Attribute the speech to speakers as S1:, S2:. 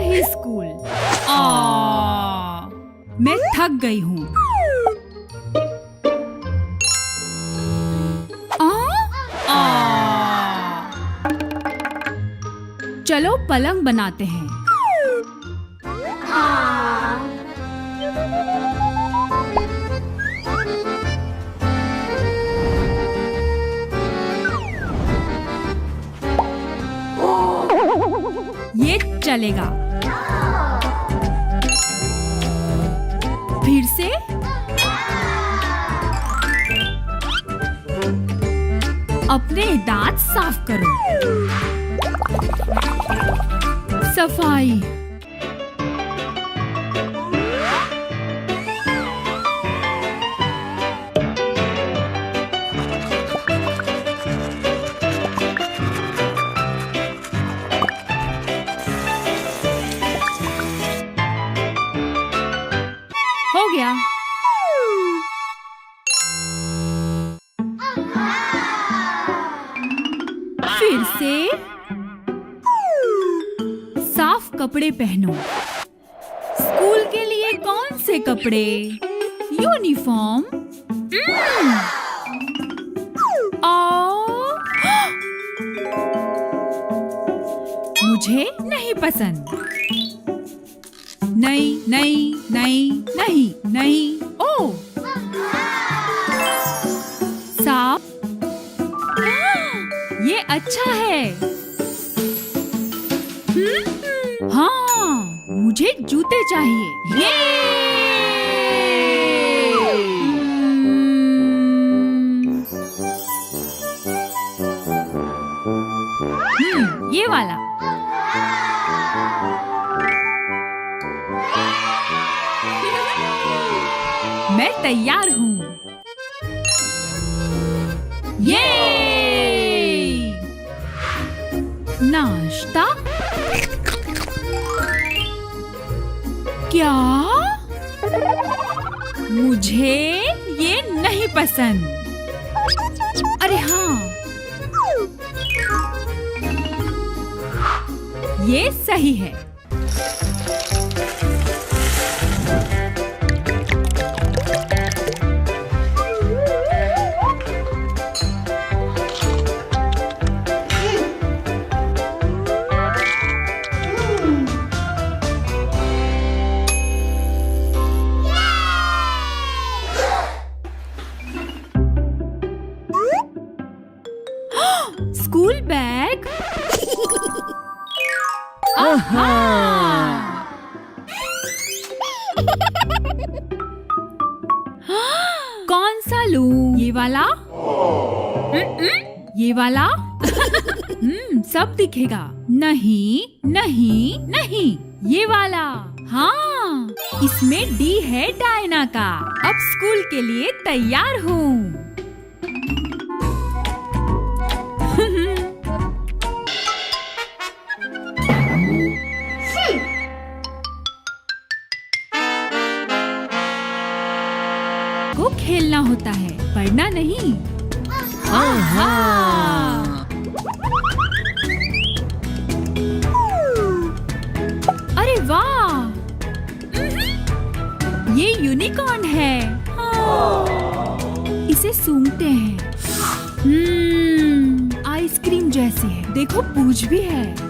S1: ही school. मैं थक गई हूँ। चलो पलंग बनाते हैं। ये चलेगा। फिर से। अपने दांत साफ करो। सफाई। हो गया। फिर से। साफ कपड़े पहनो। स्कूल के लिए कौन से कपड़े? यूनिफॉर्म। मुझे नहीं पसंद। नहीं नहीं नहीं नहीं नहीं। ओ साफ। ये अच्छा है। हाँ, मुझे जूते चाहिए। ये ये वाला। मैं तैयार हूँ। ये नाश्ता। क्या? मुझे ये नहीं पसंद। अरे हाँ, ये सही है। School bag. कौन सा लूं? ये वाला? ये वाला? सब दिखेगा। नहीं नहीं नहीं, ये वाला। हाँ, इसमें डी है डायना का। अब स्कूल के लिए तैयार हूँ। को खेलना होता है, पढ़ना नहीं। अरे वाह, ये यूनिकॉर्न है। इसे सूंघते हैं। आइसक्रीम जैसी है। देखो पूंछ भी है।